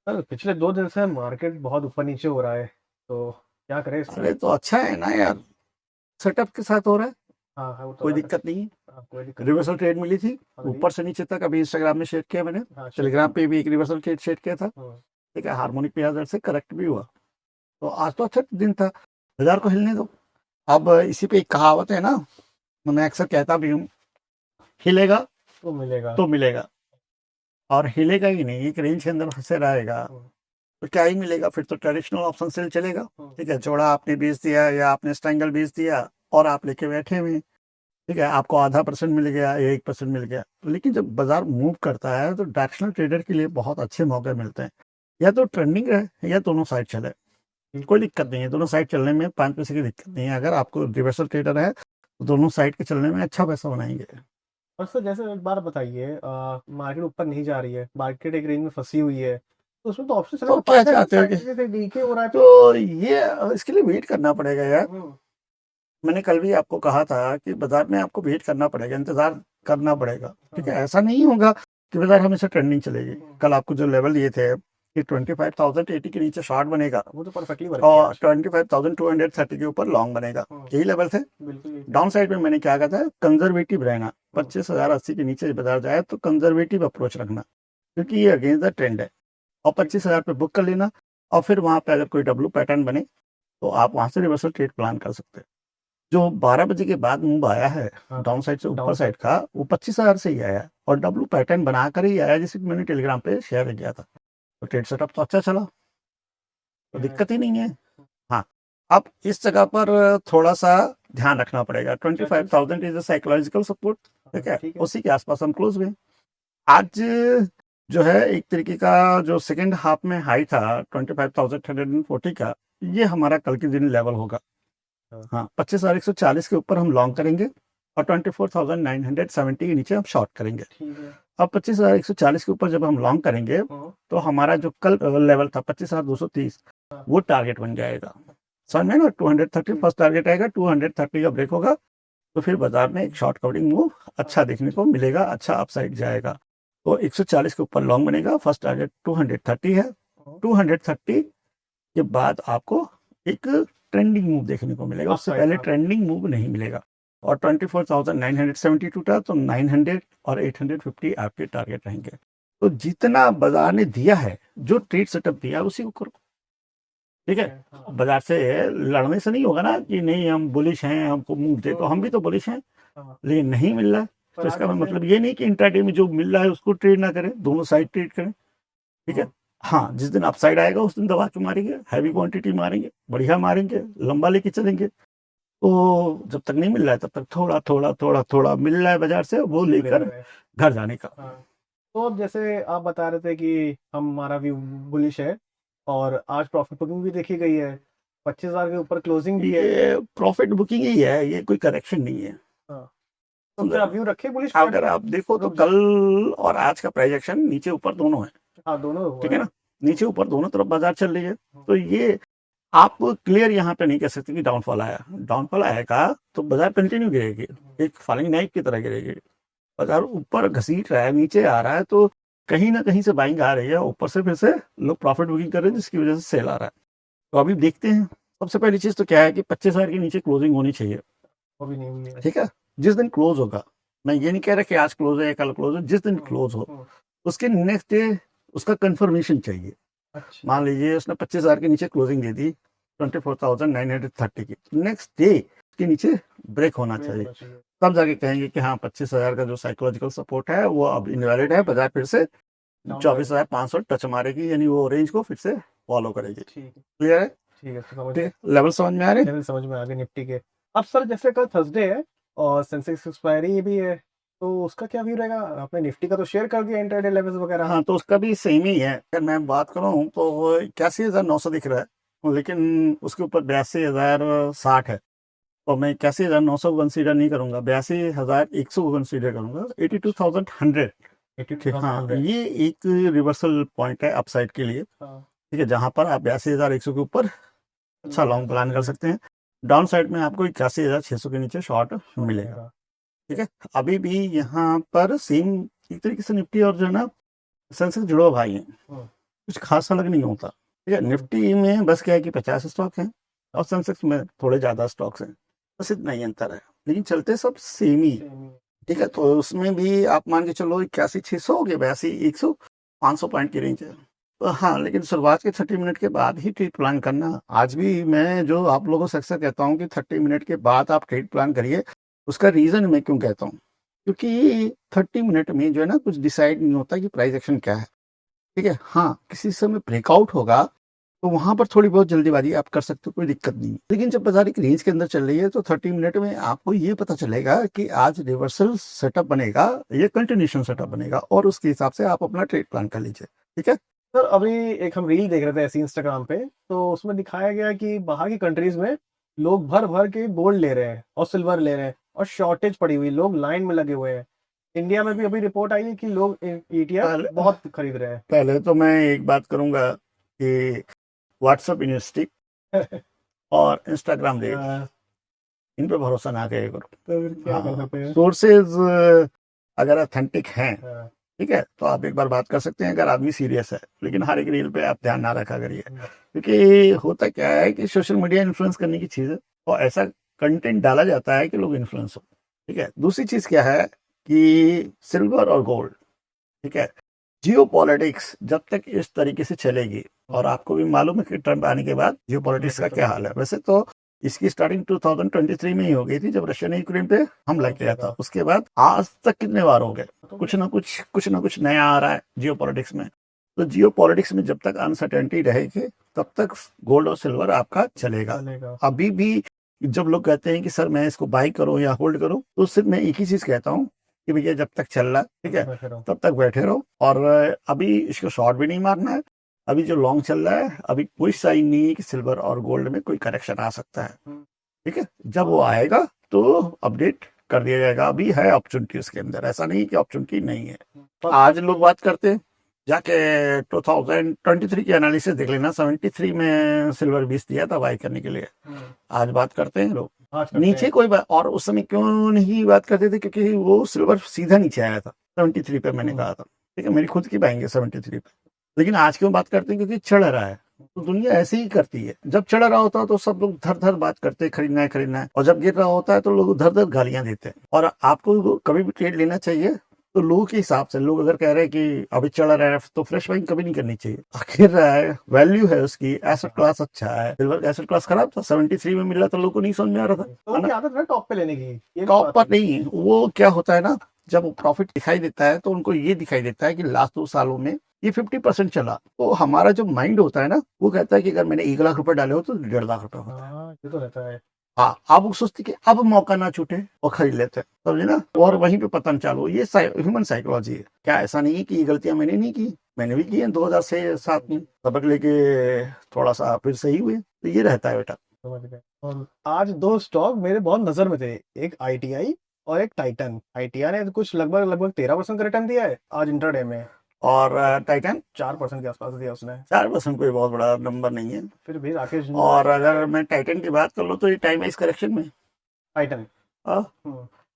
Sir पिछले 2 दिन से मार्केट बहुत ऊपर नीचे हो रहा है, तो क्या करें इसमें? अरे तो अच्छा है ना यार, सेटअप के साथ हो रहा है, हाँ, हाँ, वो तो कोई बात है। दिक्कत नहीं है। हाँ, कोई दिक्कत नहीं है। रिवर्सल ट्रेड मिली थी हाँ, मिली। ऊपर से नीचे तक, अभी इंस्टाग्राम में शेयर किया मैंने, हाँ, शेयर टेलीग्राम की। पे भी एक रिवर्सल ट्रेड शेयर किया था। हुँ, ठीक है, हार्मोनिक पे आधार से करेक्ट भी हुआ। तो आज तो अच्छा दिन था, बाजार को हिलने दो। अब इसी पे एक कहावत है ना, मैं अक्सर कहता भी हूँ, हिलेगा तो मिलेगा। तो मिलेगा, और हिलेगा ही नहीं, एक रेंज के अंदर फंसे रहेगा हुँ, तो क्या ही मिलेगा। फिर तो ट्रेडिशनल ऑप्शन सेल चलेगा। हुँ, ठीक है, जोड़ा आपने बेच दिया या आपने स्ट्रैंगल बेच दिया और आप लेके बैठे हुए हैं। ठीक है, आपको आधा परसेंट मिल गया या 1% मिल गया। लेकिन जब बाजार मूव करता है तो डायरेक्शनल ट्रेडर के लिए बहुत अच्छे मौके मिलते हैं। या तो ट्रेंडिंग है या दोनों साइड चले, कोई दिक्कत नहीं है। दोनों साइड चलने में 5 पैसे की दिक्कत नहीं है। अगर आपको रिवर्सल ट्रेडर है तो दोनों साइड के चलने में अच्छा पैसा बनाएंगे। और सर जैसे एक बात बताइए, मार्केट ऊपर नहीं जा रही है, मार्केट एक रेंज में फँसी हुई है, तो उसमें तो ऑप्शन सेलर तो को क्या फ़ायदा है ना, चाहते हो कि, साइड से डीके हो रहा है तो। तो ये इसके लिए वेट करना पड़ेगा यार। हुँ, मैंने कल भी आपको कहा था कि बाजार में आपको वेट करना पड़ेगा, इंतजार करना पड़ेगा। ठीक है, हाँ, ऐसा नहीं होगा कि बाजार हमेशा ट्रेंडिंग चलेगी। हुँ, कल आपको जो लेवल दिए थे कि 25,080 के नीचे शॉर्ट बनेगा वो तो परफेक्टली वर्क किया और आज। 25,230 के ऊपर लॉन्ग बनेगा, हुँ, यही लेवल थे। बिल्कुल यही थे। डाउन साइड में मैंने क्या कहा था, कंजर्वेटिव रहना। हुँ, 25,080 के नीचे बाजार जाए तो कंजर्वेटिव अप्रोच रखना, क्योंकि ये अगेंस्ट द ट्रेंड है। और ठीक है। 25,000 पे बुक कर लेना, और फिर वहां पे अगर कोई डब्लू पैटर्न बने तो आप वहां से रिवर्सल ट्रेड प्लान कर सकते हैं। जो 12 बजे के बाद मूव आया है हाँ, डाउन साइड से ऊपर डाउन साइड साइड का, का। वो 25,000 से ही आया और डब्लू पैटर्न बनाकर ही आया, जिसे मैंने टेलीग्राम पे शेयर किया था। तो ट्रेड सेटअप तो अच्छा चला, तो है। दिक्कत ही नहीं है। हाँ, अब इस जगह पर थोड़ा सा ध्यान रखना पड़ेगा। ट्वेंटी क्या five cheese? Thousand is psychological support. ठीक हाँ, है, ठीक है। उसी के आसपास हम क्लोज हुए। आज जो है एक तरीके का जो सेकंड हाफ में हाई था 25,140 का, ये हमारा कल के दिन लेवल होगा। हाँ, हाँ, 25,140 के ऊपर हम लॉन्ग करेंगे और 24,970 के नीचे हम शॉर्ट करेंगे। ठीक है। अब 25,140 के ऊपर जब हम लॉन्ग करेंगे हुँ, तो हमारा जो कल लेवल था 25,230, हाँ, वो टारगेट बन जाएगा। समझ में ना, 230 ठीक। फर्स्ट टारगेट आएगा, 230 का ब्रेक होगा तो फिर बाजार में एक शॉर्ट कवरिंग मूव हाँ, अच्छा देखने को मिलेगा, अच्छा अपसाइड जाएगा। तो 140 के ऊपर लॉन्ग बनेगा, फर्स्ट टारगेट 230 है। हुँ, 230 के बाद आपको एक ट्रेंडिंग मूव देखने को मिलेगा, उससे अपसाइड पहले हाँ, ट्रेंडिंग मूव नहीं मिलेगा। और 24,972 था तो 900 और 850 आपके टारगेट रहेंगे। तो जितना बाजार ने दिया है, जो ट्रेड सेटअप दिया उसी को करो। ठीक है, ठीक है। हाँ, बाजार से लड़ने से नहीं होगा ना कि नहीं हम बुलिश हैं हमको मूव दे, तो हम भी तो बुलिश हैं हाँ। लेकिन नहीं मिल रहा है। पर तो आज इसका जैसे मतलब ये नहीं कि इंट्राडे में जो मिल रहा है उसको ट्रेड ना करें, दोनों साइड ट्रेड करें। ठीक है, हुँ, हाँ, जिस दिन अपसाइड आएगा उस दिन दबा के मारेंगे, हैवी क्वांटिटी मारेंगे, बढ़िया मारेंगे, लंबा लेके चलेंगे। तो जब तक नहीं मिल रहा है तब तक थोड़ा थोड़ा थोड़ा थोड़ा मिल रहा है बाजार से, वो उसी में लगे लेकर हुए हैं। घर जाने का। हाँ, तो अब जैसे आप बता रहे थे कि हमारा व्यू बुलिश है और आज प्रॉफिट बुकिंग भी देखी गई है, 25,000 के ऊपर क्लोजिंग भी है। ये प्रॉफिट बुकिंग ही है, ये कोई करेक्शन नहीं है। हाँ, तो समझे फिर आप ना, व्यू रखे बुलिश का या अगर फिर आप देखो तो रुक कल जाए? और आज का प्राइजेक्शन नीचे ऊपर दोनों है। हाँ, दोनों हुआ ठीक है है। ना, नीचे ऊपर दोनों तरफ बाजार चल रही है। हुँ, तो ये आप क्लियर यहाँ पे नहीं कह सकते कि डाउनफॉल आया। डाउनफॉल आएगा तो बाजार कंटिन्यू गिरेगी, हुँ, एक फॉलिंग नाइफ की तरह गिरेगी। बाजार ऊपर घसीट रहा है, नीचे आ रहा है, तो कहीं ना कहीं से बाइंग आ रही है, ऊपर से फिर से लोग प्रॉफिट बुकिंग कर रहे हैं, हुँ, जिसकी वजह से सेल आ रहा है। तो अभी देखते हैं। सबसे पहली चीज तो क्या है कि 25,000 के नीचे क्लोजिंग होनी चाहिए। वो भी नहीं हुई है। ठीक है, जिस दिन क्लोज होगा, मैं ये नहीं कह रहा कि आज क्लोज है या कल क्लोज है, जिस दिन हुँ, क्लोज हो हुँ, उसके नेक्स्ट डे उसका कंफर्मेशन चाहिए। अच्छा। मान लीजिए उसने 25,000 के नीचे क्लोजिंग दे दी 24,930 की, नेक्स्ट डे के नीचे ब्रेक होना ब्रेक चाहिए। होना चाहिए। तब जाके कहेंगे कि हाँ 25,000 का जो साइकोलॉजिकल सपोर्ट है वो अब इनवैलिड है, बाजार फिर से डाउन साइड। 24,500 टच मारेगी, यानी वो रेंज को फिर से फॉलो करेगी। ठीक है, क्लियर है? ठीक है, तो समझ ठीक है, लेवल समझ में आ रहे? लेवल समझ में आ गए निफ्टी के। अब सर जैसे कल थर्सडे है और सेंसेक्स एक्सपायरी भी है, तो उसका क्या व्यू रहेगा? आपने निफ्टी का तो शेयर कर दिया इंट्राडे लेवल्स वगैरह। हाँ, तो उसका भी सेम ही है। अगर मैं बात करूँ तो वो 81,900 दिख रहा है, लेकिन उसके ऊपर 82,060 है। और मैं 81,900 को कंसीडर नहीं करूंगा, 82,100 को कंसीडर करूंगा, एटी टू अच्छा, थाउजेंड हंड्रेड ठीक, हाँ, 82,100। ये एक रिवर्सल पॉइंट है अपसाइड के लिए। हाँ, ठीक है, जहां पर आप 82,100 के ऊपर अच्छा ले जा लॉन्ग प्लान सकते कर हैं। सकते हैं। डाउन साइड में आपको 81,600 के नीचे शॉर्ट शॉर्ट मिलेगा। मिलेगा। ठीक है, अभी भी यहाँ पर सेम एक तरीके से निफ्टी और जो है ना सेंसेक्स जुड़ो भाई हैं। हुँ, कुछ खास अलग नहीं होता। ठीक है, निफ्टी में बस क्या है कि 50 स्टॉक हैं और सेंसेक्स में थोड़े ज़्यादा स्टॉक्स हैं, बस इतना ही अंतर है, लेकिन चलते सब सेम ही। ठीक है, तो उसमें भी आप मान के चलो 81-600 हो गया, 82-100, 500 पॉइंट की रेंज है। तो हाँ, लेकिन शुरुआत के 30 मिनट के बाद ही ट्रेड प्लान करना। आज भी मैं जो आप लोगों से अक्सर कहता हूँ कि 30 मिनट के बाद आप ट्रेड प्लान करिए, उसका रीज़न मैं क्यों कहता हूँ, क्योंकि 30 मिनट में जो है ना कुछ डिसाइड नहीं होता कि प्राइस एक्शन क्या है। ठीक है, हाँ, किसी समय ब्रेकआउट होगा तो वहां पर थोड़ी बहुत जल्दीबाजी आप कर सकते हो, कोई दिक्कत नहीं है। लेकिन जब बाजार एक रेंज के अंदर चल रही है तो 30 मिनट में आपको ये पता चलेगा कि आज रिवर्सल सेटअप बनेगा या कंटिन्यूशन सेटअप बनेगा, और उसके हिसाब से आप अपना ट्रेड प्लान कर लीजिए। ठीक है सर, अभी एक हम रील देख रहे थे ऐसे इंस्टाग्राम पे, तो उसमें दिखाया गया कि बाहर की कंट्रीज में लोग भर भर के गोल्ड ले रहे हैं और सिल्वर ले रहे हैं और शॉर्टेज पड़ी हुई, लोग लाइन में लगे हुए हैं। इंडिया में भी अभी रिपोर्ट आई है कि लोग ईटीएफ पहले बहुत खरीद रहे पहले तो मैं एक बात करूंगा कि व्हाट्सएप यूनिवर्सिटी हैं। और इंस्टाग्राम रील, हाँ, इन पे भरोसा ना किया करो। तो फिर क्या कर हाँ, सकते हैं? सोर्सेज अगर ऑथेंटिक हैं, हाँ, ठीक है, तो आप एक बार बात कर सकते हैं अगर आदमी सीरियस है, लेकिन हर एक रील पे आप ध्यान ना रखा करिए, क्योंकि होता क्या है कि सोशल मीडिया इन्फ्लुएंस करने की चीज़ है और ऐसा कंटेंट डाला जाता है कि लोग इन्फ्लुएंस हो। ठीक है, दूसरी चीज़ क्या है कि सिल्वर और गोल्ड, ठीक है, जियो पॉलिटिक्स जब तक इस तरीके से चलेगी, और आपको भी मालूम है कि ट्रंप आने के बाद जियो पॉलिटिक्स का क्या हाल है। वैसे तो इसकी स्टार्टिंग 2023 में ही हो गई थी जब रशिया ने यूक्रेन पे हमला किया था, उसके बाद आज तक कितने बार हो गए, कुछ ना कुछ नया आ रहा है जियो पॉलिटिक्स में। तो जियो पॉलिटिक्स में जब तक अनसर्टेनिटी रहेगी तब तक गोल्ड और सिल्वर आपका चलेगा। अभी भी जब लोग कहते हैं कि सर मैं इसको बाई करूं या होल्ड करूं, तो सिर्फ मैं एक ही चीज कहता हूं कि भैया जब तक चल रहा है, ठीक है, तब तक बैठे रहो। और अभी इसको शॉर्ट भी नहीं मारना है। अभी जो लॉन्ग चल रहा है, अभी कोई साइन नहीं है कि सिल्वर और गोल्ड में कोई करेक्शन आ सकता है। ठीक है, जब वो आएगा तो अपडेट कर दिया जाएगा। अभी है अपॉर्चुनिटी उसके अंदर, ऐसा नहीं कि अपॉर्चुनिटी नहीं है। आज लोग बात करते हैं, जाके 2023 की एनालिसिस देख लेना, 73 में सिल्वर 20 दिया था बाई करने के लिए। आज बात करते हैं लोग नीचे कोई बात, और उस समय क्यों नहीं बात करते थे, क्योंकि वो सिल्वर सीधा नीचे आया था 73 पे, मैंने कहा था। ठीक है, मेरी खुद की बाइंग है 73 पे। लेकिन आज क्यों बात करते हैं, क्योंकि चढ़ रहा है। तो दुनिया ऐसे ही करती है, जब चढ़ रहा होता है तो सब लोग धर धर बात करते हैं खरीदना है खरीदना है, और जब गिर रहा होता है तो लोग धर धर गालियां देते हैं। और आपको कभी भी ट्रेड लेना चाहिए तो लोगों के हिसाब से। लोग अगर कह रहे हैं कि अभी चढ़ रहा है तो फ्रेश बाइंग कभी नहीं करनी चाहिए। गिर रहा है, वैल्यू है उसकी, एसेट क्लास अच्छा है। सिल्वर का एसेट क्लास खराब था, 73 में मिला तो लोगों को नहीं समझ में आ रहा था। तो क्या आदत है टॉप पे लेने की? टॉप पर नहीं, वो क्या होता है ना, जब प्रॉफिट दिखाई देता है तो उनको ये दिखाई देता है कि लास्ट 2 सालों में ये 50% चला, तो हमारा जो माइंड होता है ना वो कहता है कि अगर मैंने 1 लाख रुपए डाले हो तो 1.5 लाख रुपए होता है। ये तो रहता है। हाँ, आप वो सोचते कि अब मौका ना छूटे और खरीद लेते हैं, समझे ना, और वहीं पे पतन चालू। ये ह्यूमन साइकोलॉजी है। क्या ऐसा नहीं है कि ये गलतियां मैंने नहीं की, मैंने भी की है 2006-7 में, सबक लेके थोड़ा सा फिर सही हुए। तो ये रहता है बेटा। समझ गए। और आज 2 स्टॉक मेरे बहुत नजर में थे, एक आईटीआई और एक टाइटन। आईटीआई ने कुछ लगभग 13% का रिटर्न दिया है आज इंट्राडे में, और टाइटन 4% के आसपास दिया उसने। 4% कोई बहुत बड़ा नंबर नहीं है। फिर भी राकेश और अगर मैं टाइटन की बात कर लूँ तो ये टाइम वाइज करेक्शन में टाइटन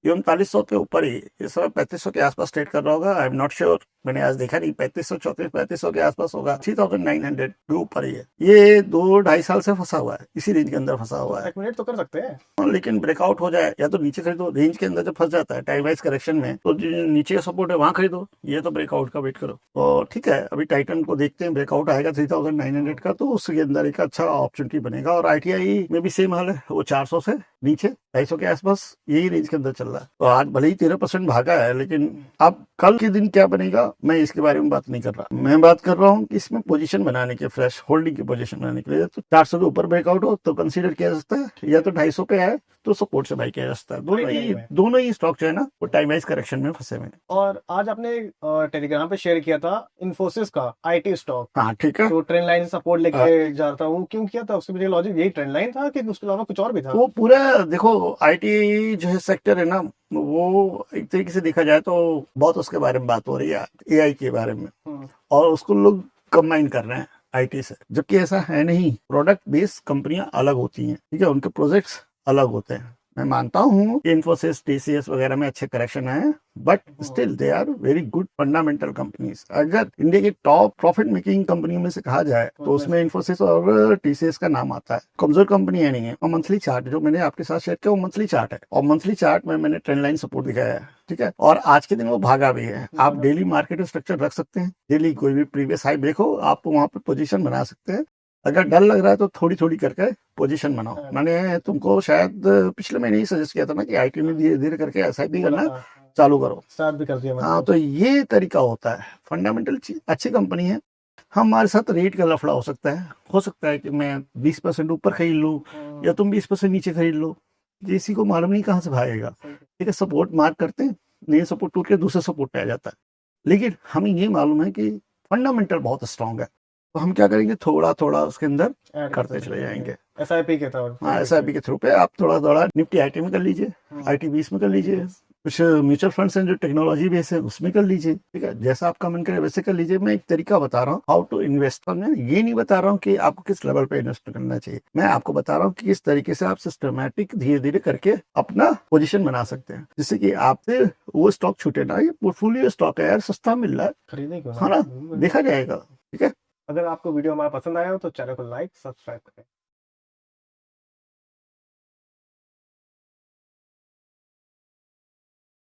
ये 3900 के ऊपर ही, इस समय 3500 के आसपास ट्रेड कर रहा होगा। आई एम नॉट श्योर, मैंने आज देखा नहीं। 3500 के आसपास होगा, 3900 के ऊपर ही है। ये 2-2.5 साल से फंसा हुआ है, इसी रेंज के अंदर फंसा हुआ है। मिनट तो कर सकते हैं, लेकिन ब्रेकआउट हो जाए या तो नीचे खरीदो। रेंज के अंदर जब फंस जाता है टाइम वाइज करेक्शन में, तो जो नीचे का सपोर्ट है वहां खरीदो, ये तो ब्रेकआउट का वेट करो। तो ठीक है, अभी टाइटन को देखते हैं, ब्रेकआउट आएगा 3900 का तो उसके अंदर एक अच्छा अपॉर्चुनिटी बनेगा। और आईटीआई में भी सेम हाल है, वो 400 से नीचे 250 के आसपास यही रेंज के अंदर चल रहा है। तो आज भले ही 13% भागा है, लेकिन अब कल के दिन क्या बनेगा मैं इसके बारे में बात नहीं कर रहा। मैं बात कर रहा हूँ कि इसमें पोजीशन बनाने के, फ्रेश होल्डिंग की पोजीशन बनाने के लिए, तो 400 के ऊपर ब्रेकआउट हो तो कंसीडर किया जा सकता है, या तो 250 पे आए तो सपोर्ट से बाई किया जा सकता है। दोनों ही स्टॉक जो है ना वो टाइम वाइज करेक्शन में फंसे हुए। और आज आपने टेलीग्राम पे शेयर किया था इन्फोसिस का आईटी स्टॉक। हाँ ठीक है, तो ट्रेंड लाइन से सपोर्ट लेके जाता हूँ, क्यों किया था? उसके पीछे लॉजिक यही ट्रेंड लाइन था कि उसके अलावा कुछ और भी था? वो पूरा देखो, आईटी जो है सेक्टर है ना, वो एक तरीके से देखा जाए तो बहुत उसके बारे में बात हो रही है, एआई के बारे में, और उसको लोग कंबाइन कर रहे हैं आईटी से, जबकि ऐसा है नहीं। प्रोडक्ट बेस्ड कंपनियां अलग होती हैं, ठीक है, उनके प्रोजेक्ट्स अलग होते हैं। मैं मानता हूँ कि इन्फोसिस, टीसीएस वगैरह में अच्छे करेक्शन है, but still they are very good fundamental companies. अगर इंडिया की टॉप प्रॉफिट मेकिंग कंपनियों में से कहा जाए तो उसमें इन्फोसिस और टीसीएस का नाम आता है। कमजोर कंपनी नहीं है। और मंथली चार्ट जो मैंने आपके साथ शेयर किया वो मंथली चार्ट है, और मंथली चार्ट में मैंने ट्रेंड लाइन सपोर्ट दिखाया है, ठीक है। और आज के दिन वो भागा भी है। आप डेली मार्केट स्ट्रक्चर रख सकते हैं, डेली कोई भी प्रीवियस हाई देखो, आप वहां पे पोजीशन बना सकते हैं। अगर डर लग रहा है तो थोड़ी थोड़ी करके पोजीशन बनाओ। मैंने तुमको शायद पिछले महीने ही सजेस्ट किया था ना कि आईटी में धीरे धीरे करके एसआईपी करना चालू करो, स्टार्ट भी कर दिया मैंने। हाँ, तो ये तरीका होता है। फंडामेंटल अच्छी कंपनी है। हमारे साथ रेट का लफड़ा हो सकता है कि मैं 20% ऊपर खरीद लूँ या तुम 20% नीचे खरीद लो, किसी को मालूम नहीं कहाँ से भागेगा, ठीक है। सपोर्ट मार्क करते हैं, नए सपोर्ट टूट के दूसरे सपोर्ट पे आ जाता है, लेकिन हमें ये मालूम है कि फंडामेंटल बहुत स्ट्रांग है, तो हम क्या करेंगे, थोड़ा थोड़ा उसके अंदर करते चले जाएंगे। एसआईपी के तौर हाँ, एसआईपी के थ्रू पे आप थोड़ा थोड़ा निफ्टी आईटी में कर लीजिए, आईटी 20 में कर लीजिए, कुछ म्यूचुअल फंड्स हैं जो टेक्नोलॉजी बेस है उसमें कर लीजिए, ठीक है। जैसा आपका मन करे वैसे कर लीजिए। मैं एक तरीका बता रहा हूँ हाउ टू इन्वेस्ट। मैं ये नहीं बता रहा हूँ कि आपको किस लेवल पे इन्वेस्ट करना चाहिए, मैं आपको बता रहा हूँ कि किस तरीके से आप सिस्टमैटिक धीरे धीरे करके अपना पोजीशन बना सकते हैं, जिससे कि आपसे वो स्टॉक छूटे ना। ये पोर्टफोलियो स्टॉक है यार, सस्ता मिल रहा है, खरीदने क्यों हाँ ना, देखा जाएगा, ठीक है। अगर आपको वीडियो हमारा पसंद आया हो तो चैनल को लाइक सब्सक्राइब करें।